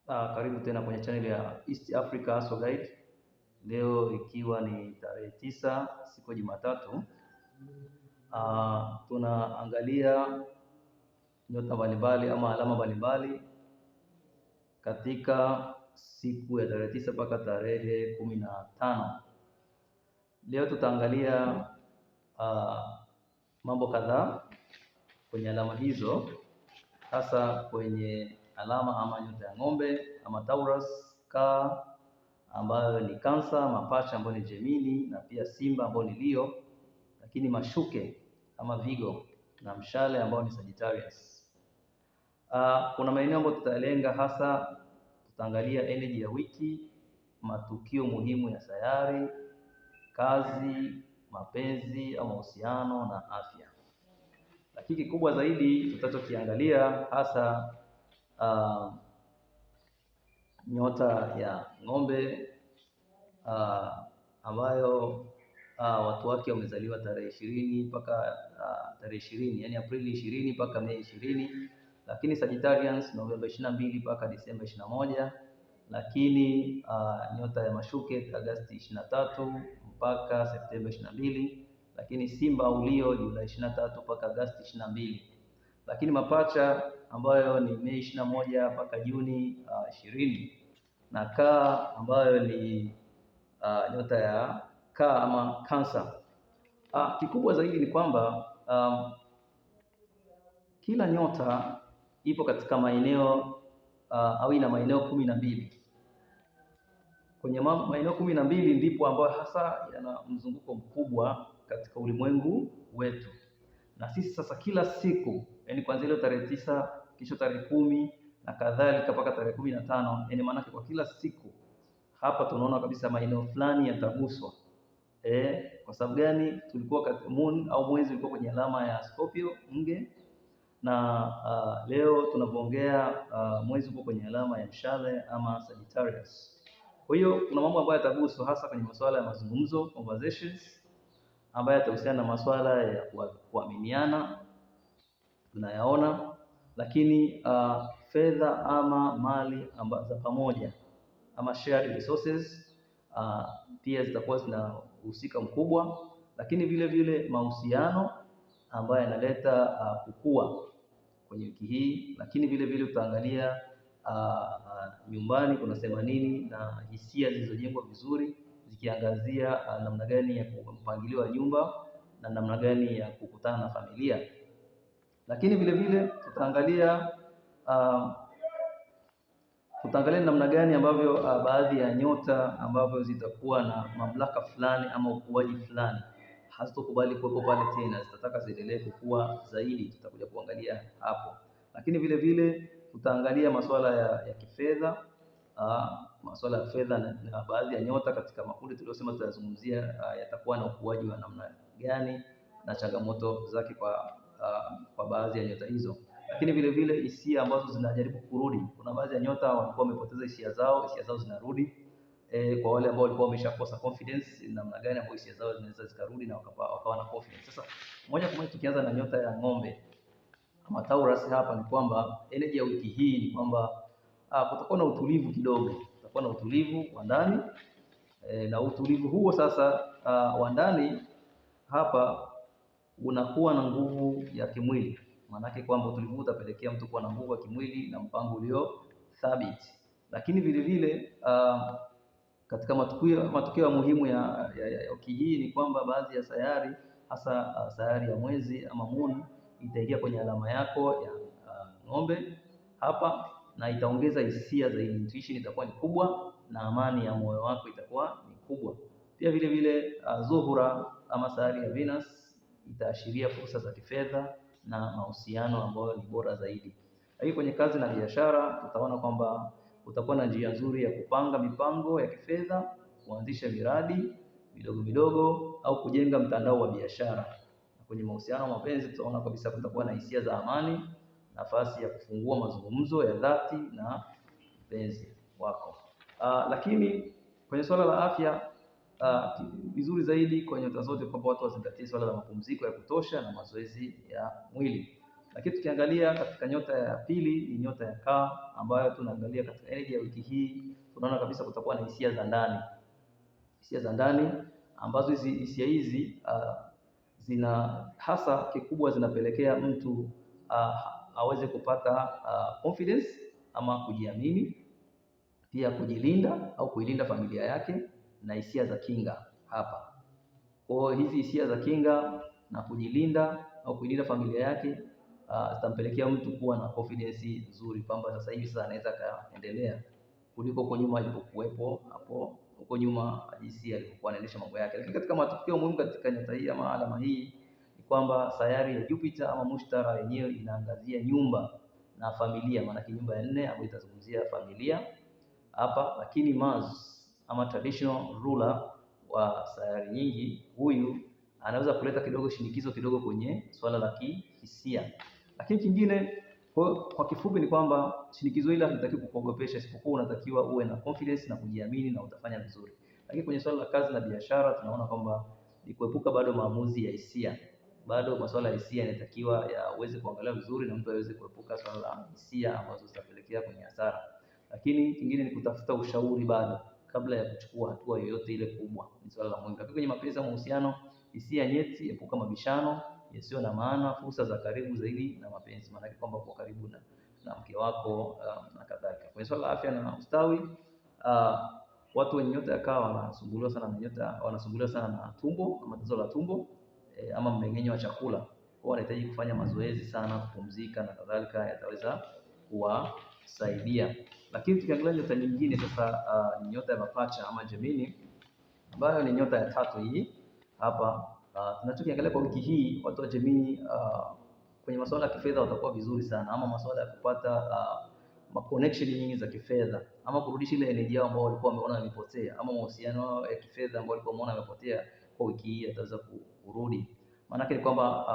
Karibu tena kwenye channel ya East Africa Hustle Guide. Leo ikiwa ni tarehe 9 siku ya Jumatatu, tunaangalia nyota mbalimbali ama alama mbalimbali katika siku ya tarehe 9 mpaka tarehe 15. Leo tutaangalia mambo kadhaa kwenye alama hizo, hasa kwenye alama ama nyota ya ng'ombe ama Taurus, Kaa ambayo ni Cancer, mapacha ambayo ni Gemini, na pia Simba ambayo ni Leo, lakini mashuke ama Virgo na mshale ambao ni Sagittarius. Kuna maeneo ambayo tutalenga, hasa tutaangalia energy ya wiki, matukio muhimu ya sayari, kazi, mapenzi au mahusiano na afya. Lakini kikubwa zaidi tutachokiangalia hasa nyota ya ng'ombe ambayo watu wake wamezaliwa tarehe 20 mpaka tarehe 20, yani Aprili 20 mpaka Mei 20, lakini Sagittarians Novemba 22 mpaka Disemba 21, lakini nyota ya mashuke Agosti 23 mpaka Septemba 22, lakini Simba au Leo Julai 23 mpaka Agosti 22, lakini mapacha ambayo ni Mei 21 mpaka Juni 20, na Kaa ambayo ni nyota ya Kaa ama Cancer. Kikubwa zaidi ni kwamba kila nyota ipo katika maeneo au ina maeneo 12. Kwenye maeneo 12 ndipo ambayo hasa yana mzunguko mkubwa katika ulimwengu wetu. Na sisi sasa kila siku, yani kuanzia leo tarehe 9, kisha tarehe 10 na kadhalika mpaka tarehe 15, yani maana kwa kila siku hapa tunaona kabisa maeneo fulani yataguswa. Kwa sababu gani? Tulikuwa moon au mwezi ulikuwa kwenye alama ya Scorpio, Nge, na leo tunavyoongea mwezi uko kwenye alama ya mshale ama Sagittarius. Kwa hiyo kuna mambo ambayo yataguswa hasa kwenye masuala ya mazungumzo, conversations, ambayo yatahusiana na masuala ya kuaminiana, tunayaona, lakini fedha ama mali ambazo pamoja ama shared resources pia zitakuwa zinahusika mkubwa, lakini vile vile mahusiano ambayo yanaleta kukua kwenye wiki hii, lakini vile vile utaangalia nyumbani kunasema nini na hisia zilizojengwa vizuri zikiangazia namna gani ya mpangilio wa nyumba na namna gani ya kukutana na familia. Lakini vile vile tutaangalia namna gani ambavyo baadhi ya nyota ambavyo zitakuwa na mamlaka fulani ama ukuaji fulani hazitokubali kuwepo pale tena, zitataka ziendelee kukua zaidi. Tutakuja kuangalia hapo. Lakini vile vile tutaangalia masuala ya kifedha, masuala ya fedha na baadhi ya nyota katika makundi tuliyosema tutazungumzia yatakuwa na ukuaji wa namna gani na changamoto zake kwa baadhi ya nyota hizo. Lakini vile vile hisia ambazo zinajaribu kurudi. Kuna baadhi ya nyota walikuwa wamepoteza hisia zao zinarudi. Kwa wale ambao walikuwa wameshakosa confidence, namna gani ambapo hisia zao zinaweza zikarudi na wakawa na confidence. Sasa moja kwa moja tukianza na nyota ya ng'ombe ama Taurus, hapa ni kwamba energy ya wiki hii ni kwamba kutakuwa na utulivu kidogo, kutakuwa na utulivu wa ndani, na utulivu huo sasa wa ndani hapa unakuwa na nguvu ya kimwili. Maanake kwamba utulivu utapelekea mtu kuwa na nguvu ya kimwili na mpango ulio thabiti. Lakini vile vile katika matukio muhimu ya wiki hii ni kwamba baadhi ya sayari, hasa sayari ya mwezi ama moon, itaingia kwenye alama yako ya ng'ombe hapa, na itaongeza hisia zaidi. Intuition itakuwa ni kubwa na amani ya moyo wako itakuwa ni kubwa. Pia vile vile Zuhura ama sayari ya Venus itaashiria fursa za kifedha na mahusiano ambayo ni bora zaidi. Lakini kwenye kazi na biashara tutaona kwamba utakuwa na njia nzuri ya kupanga mipango ya kifedha, kuanzisha miradi midogo midogo au kujenga mtandao wa biashara. Na kwenye mahusiano na mapenzi tutaona kabisa kutakuwa na hisia za amani, nafasi ya kufungua mazungumzo ya dhati na mpenzi wako. Lakini kwenye swala la afya vizuri zaidi kwa nyota zote kwamba watu wazingatie swala la mapumziko ya kutosha na mazoezi ya mwili. Lakini tukiangalia katika nyota ya pili ni nyota ya kaa, ambayo tunaangalia katika energy ya wiki hii, tunaona kabisa kutakuwa na hisia za ndani, hisia za ndani ambazo hizi hisia hizi zina hasa kikubwa zinapelekea mtu aweze kupata confidence ama kujiamini, pia kujilinda au kuilinda familia yake, na hisia za kinga hapa. Kwa hizi hisia za kinga na kujilinda au kuilinda familia yake zitampelekea mtu kuwa na confidence nzuri kwamba sasa hivi sasa anaweza kaendelea kuliko huko nyuma alipokuwepo hapo huko nyuma jinsi alivyokuwa anaendesha mambo yake. Lakini katika matukio muhimu katika nyota hii ama alama hii ni kwamba sayari ya Jupiter ama Mushtara yenyewe inaangazia nyumba na familia, maana nyumba ya 4 ambayo itazungumzia familia hapa. Lakini Mars ama traditional ruler wa sayari nyingi, huyu anaweza kuleta kidogo shinikizo kidogo kwenye swala la kihisia. Lakini kingine kwa kifupi ni kwamba shinikizo hili halitakiwi kukuogopesha, isipokuwa unatakiwa uwe na confidence na kujiamini na utafanya vizuri. Lakini kwenye swala la kazi na biashara tunaona kwamba ni kuepuka bado maamuzi ya hisia. Bado masuala ya hisia yanatakiwa yaweze kuangaliwa vizuri na mtu aweze kuepuka swala la hisia ambazo zitapelekea kwenye hasara. Lakini kingine ni kutafuta ushauri bado kabla ya kuchukua hatua yoyote ile kubwa, ni swala la muhimu. Lakini kwenye mapenzi na mahusiano, hisia nyeti, epuka mabishano yasiyo na maana, fursa za karibu zaidi na mapenzi, maana kwamba kwa karibu na mke wako na kadhalika. Kwenye swala la afya na ustawi, watu wenye nyota ya kaa wanasumbuliwa sana na tumbo, ama tatizo la tumbo ama mmeng'enyo wa chakula. Kwa wanahitaji kufanya mazoezi sana, kupumzika na kadhalika, yataweza kuwasaidia. Lakini tukiangalia nyota nyingine sasa, ni nyota ya mapacha ama Gemini, ambayo ni nyota ya tatu hii hapa. Tunachokiangalia kwa wiki hii, watu wa Gemini kwenye masuala ya kifedha watakuwa vizuri sana, ama masuala ya kupata connection nyingi za kifedha, ama kurudisha ile energy yao ambao walikuwa wameona imepotea, ama mahusiano ya kifedha ambao walikuwa wameona yamepotea, kwa wiki hii yataweza kurudi. Maana yake ni kwamba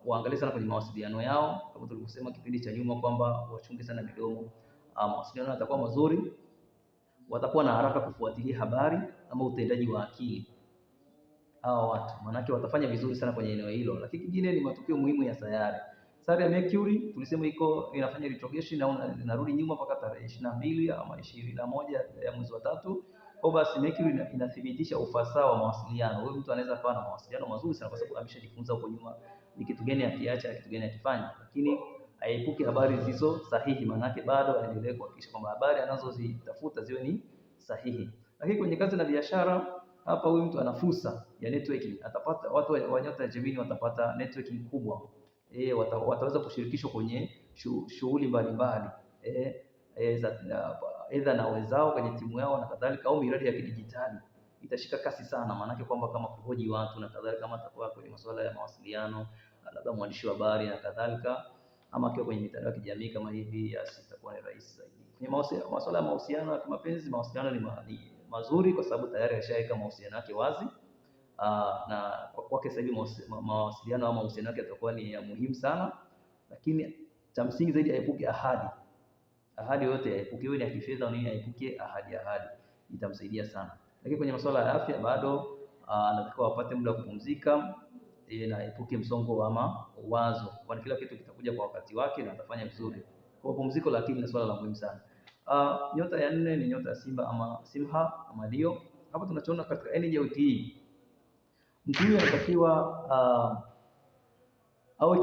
waangalie sana kwenye mawasiliano yao, kama tulivyosema kipindi cha nyuma kwamba wachunge sana midomo. Mawasiliano yatakuwa mazuri, watakuwa na haraka kufuatilia habari ama utendaji wa akili hao watu, maana watafanya vizuri sana kwenye eneo hilo. Lakini kingine ni matukio muhimu ya sayari. Sayari ya Mercury tulisema inafanya retrogression na inarudi nyuma mpaka tarehe 22 ama 21 ya mwezi wa 3. Kwa basi Mercury inathibitisha ufasaha wa mawasiliano. Huyu mtu anaweza kuwa na mawasiliano mazuri sana kwa sababu ameshajifunza huko nyuma ni kitu gani akiacha na kitu gani akifanya, lakini aepuke habari zisizo sahihi, maana bado aendelee kuhakikisha kwamba habari anazozitafuta ziwe ni sahihi. Lakini kwenye kazi na biashara, hapa huyu mtu ana fursa ya networking, atapata watu wa nyota ya Gemini watapata networking kubwa. Wataweza kushirikishwa kwenye shughuli mbalimbali aidha na wenzao kwenye timu yao na kadhalika, au miradi ya kidijitali itashika kasi sana, maana kwamba kama kuhoji watu na kadhalika, kama atakuwa kwenye masuala ya mawasiliano, labda mwandishi wa habari na kadhalika, ama akiwa kwenye mitandao ya kijamii kama hivi, itakuwa ni rahisi zaidi. Kwenye masuala ya mahusiano ya kimapenzi, mawasiliano ni mazuri kwa sababu tayari ashaweka mahusiano yake wazi. Na kwake sasa hivi mawasiliano au mahusiano yake yatakuwa ni ya muhimu sana, lakini cha msingi zaidi aepuke ahadi yote aepuke, iwe ni ya kifedha au nini, aepuke ahadi itamsaidia sana. Lakini kwenye masuala ya afya bado anatakiwa apate muda wa kupumzika na aepuke msongo wa mawazo, kwani kila kitu kitakuja kwa wakati wake na atafanya vizuri. Kwa pumziko la akili ni swala la muhimu sana. Nyota ya 4 ni nyota ya Simba ama Simha ama Leo. Hapa tunachoona katika energy ya wiki hii, mtu huyu anatakiwa awe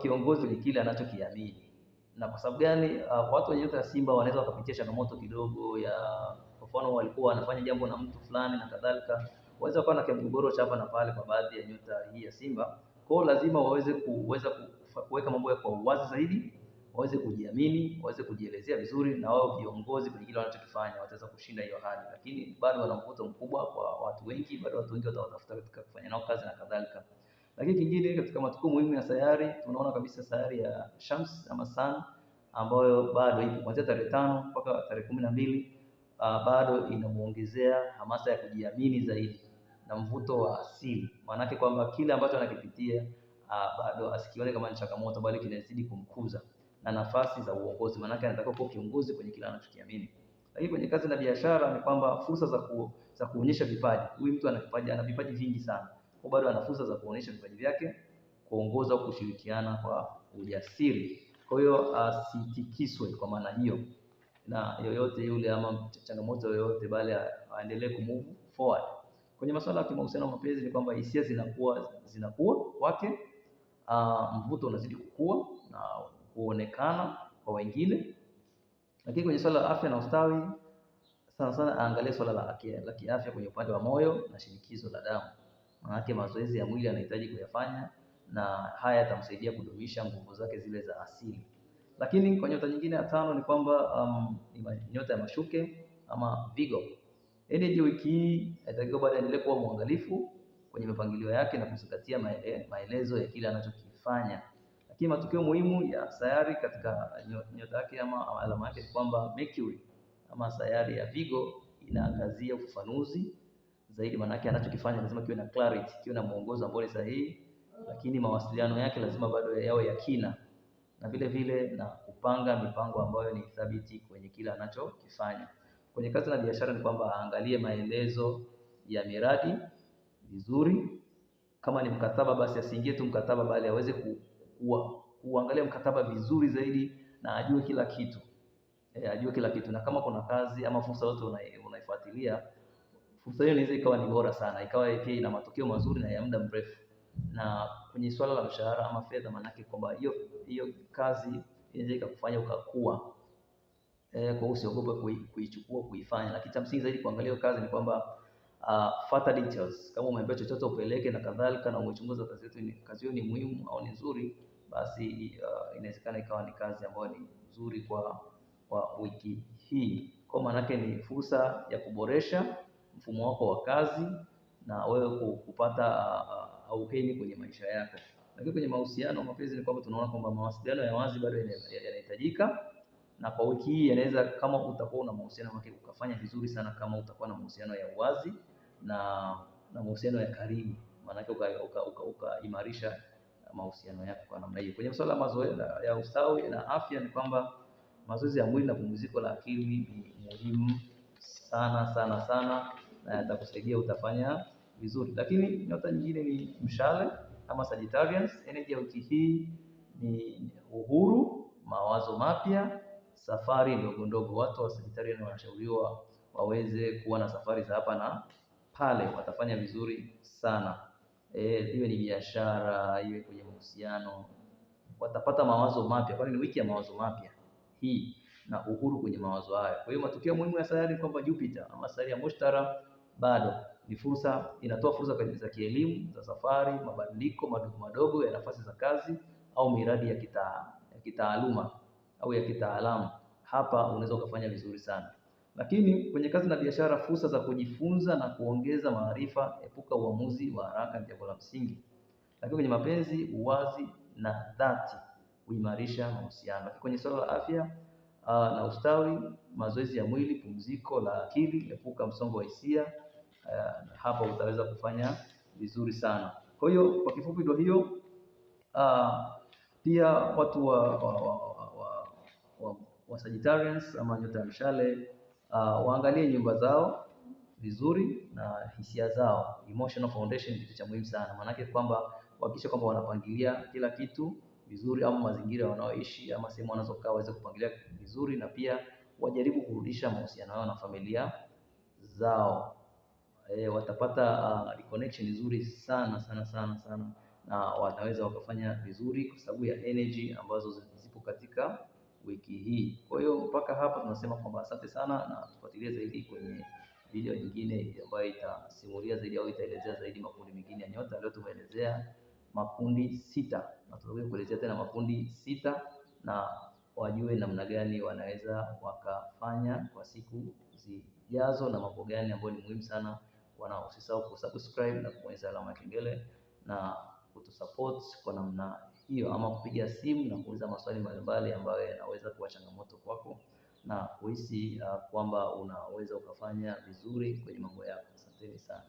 kiongozi ni kile anachokiamini. Na kwa sababu gani? Watu wenye nyota ya Simba wanaweza wakapitia changamoto kidogo ya, kwa mfano walikuwa wanafanya jambo na mtu fulani na kadhalika, waweza kuwa na mgogoro cha hapa na pale kwa baadhi ya nyota hii ya Simba. Kwa hiyo lazima waweze kuweka mambo yao kwa uwazi zaidi, waweze kujiamini, waweze kujielezea vizuri, na wao viongozi kwenye kile wanachokifanya wataweza kushinda hiyo hali. Lakini bado wana mvuto mkubwa kwa watu wengi, bado watu wengi watawatafuta katika kufanya nao kazi na kadhalika. Lakini kingine katika matukio muhimu ya sayari, tunaona kabisa sayari ya Shams ama Sun ambayo bado ipo kuanzia tarehe 5 mpaka tarehe 12, bado inamuongezea hamasa ya kujiamini zaidi na mvuto wa asili. Maana kwamba kile ambacho anakipitia bado asikione kama ni changamoto, bali kinazidi kumkuza na nafasi za uongozi, maana anataka kuwa kiongozi kwenye kile anachokiamini. Lakini kwenye kazi na biashara ni kwamba fursa za kuonyesha vipaji. Huyu mtu ana vipaji vingi sana, kwa bado ana fursa za kuonyesha vipaji vyake kuongoza au kushirikiana kwa ujasiri. Kwa hiyo asitikiswe kwa maana hiyo na yoyote yule ama changamoto yoyote, bali aendelee kumove forward. Kwenye masuala ya kimahusiano mapenzi ni kwamba hisia zinakuwa kwake, mvuto unazidi kukua na kuonekana kwa wengine. Lakini kwenye swala la afya na ustawi, sana sana aangalie swala la kiafya kwenye upande wa moyo na shinikizo la damu. Maana mazoezi ya mwili anahitaji kuyafanya, na haya yatamsaidia kudumisha nguvu zake zile za asili. Lakini kwa nyota nyingine ya tano ni kwamba nyota ya mashuke ama Virgo. Energy wiki hii inatakiwa bado aendelee kuwa mwangalifu kwenye mipangilio yake na kuzingatia maelezo ya kile anachokifanya. Lakini matukio muhimu ya sayari katika nyota yake ama alama yake ni kwamba Mercury ama sayari ya Virgo inaangazia ufafanuzi zaidi. Maana yake anachokifanya lazima kiwe na clarity, kiwe na mwongozo ambao ni sahihi, lakini mawasiliano yake lazima bado yawe ya kina, na vile vile na kupanga mipango ambayo ni thabiti kwenye kila anachokifanya. Kwenye kazi na biashara ni kwamba aangalie maelezo ya miradi vizuri. Kama ni mkataba, basi asiingie tu mkataba, bali aweze kuangalia mkataba vizuri zaidi na ajue kila kitu. Ajue kila kitu. Na kama kuna kazi ama fursa yote unaifuatilia, fursa hiyo inaweza ikawa ni bora sana, ikawa pia ina matokeo mazuri na ya muda mrefu. Na kwenye swala la mshahara ama fedha, manake kwamba hiyo kazi inaweza ikakufanya ukakua. Kwa usiogope kuichukua kuifanya, lakini cha msingi zaidi kuangalia hiyo kazi ni kwamba further details, kama umeambiwa chochote upeleke na kadhalika, na umechunguza kazi hiyo ni muhimu au ni nzuri, basi inawezekana ikawa ni kazi ambayo ni nzuri kwa wiki hii. Kwa maana yake ni fursa ya kuboresha mfumo wako wa kazi na wewe kupata auheni kwenye maisha yako. Lakini kwenye mahusiano mapenzi ni kwamba tunaona kwamba mawasiliano ya wazi bado yanahitajika, na kwa wiki hii yanaweza, kama utakuwa una mahusiano wake ukafanya vizuri sana kama utakuwa na mahusiano ya uwazi na mahusiano ya karibu, maana yake ukaimarisha mahusiano yako kwa namna hiyo. Kwenye masuala ya mazoezi ya ustawi na afya ni kwamba mazoezi ya mwili na pumziko la akili ni muhimu sana sana sana, na yatakusaidia utafanya vizuri. Lakini nyota nyingine ni mshale ama Sagittarius. Energy ya wiki hii ni uhuru, mawazo mapya, safari ndogo ndogo. Watu wa Sagittarius wanashauriwa waweze kuwa na safari za hapa na pale, watafanya vizuri sana. Iwe ni biashara, iwe kwenye mahusiano, watapata mawazo mapya, kwani ni wiki ya mawazo mapya hii na uhuru kwenye mawazo haya. Kwa hiyo matukio muhimu ya sayari kwamba Jupiter ama sayari ya Mushtara bado ni fursa, inatoa fursa za kielimu, za safari, mabadiliko madogo madogo ya nafasi za kazi au miradi ya kitaaluma au ya kitaalamu. Hapa unaweza ukafanya vizuri sana. Lakini kwenye kazi na biashara, fursa za kujifunza na kuongeza maarifa, epuka uamuzi wa haraka, ni jambo la msingi. Lakini kwenye mapenzi, uwazi na dhati huimarisha mahusiano. Lakini kwenye swala la afya na ustawi, mazoezi ya mwili, pumziko la akili, epuka msongo wa hisia, hapa utaweza kufanya vizuri sana. Kwa hiyo kwa kifupi ndio hiyo. Pia watu wa Sagittarius ama nyota ya mshale waangalie nyumba zao vizuri na hisia zao. Emotional foundation ni kitu cha muhimu sana, maana yake kwamba hakikisha kwamba wanapangilia kila kitu vizuri, ama mazingira wanaoishi ama sehemu wanazokaa waweze kupangilia vizuri, na pia wajaribu kurudisha mahusiano yao na familia zao. Watapata connection nzuri sana sana sana sana, na wataweza wakafanya vizuri kwa sababu ya energy ambazo zipo katika wiki hii. Kwa hiyo mpaka hapa tunasema kwamba asante sana, na tufuatilie zaidi kwenye video nyingine ambayo itasimulia zaidi au itaelezea zaidi makundi mengine ya nyota. Leo tumeelezea makundi 6 na tutakuja kuelezea tena makundi 6 na wajue namna gani wanaweza wakafanya kwa siku zijazo na mambo gani ambayo ni muhimu sana. Usisahau kusubscribe na kubonyeza alama ya kengele na kutusupport kwa namna hiyo, ama kupiga simu na kuuliza maswali mbalimbali ambayo yanaweza kuwa changamoto kwako na kuhisi kwamba unaweza ukafanya vizuri kwenye mambo yako. Asanteni sana.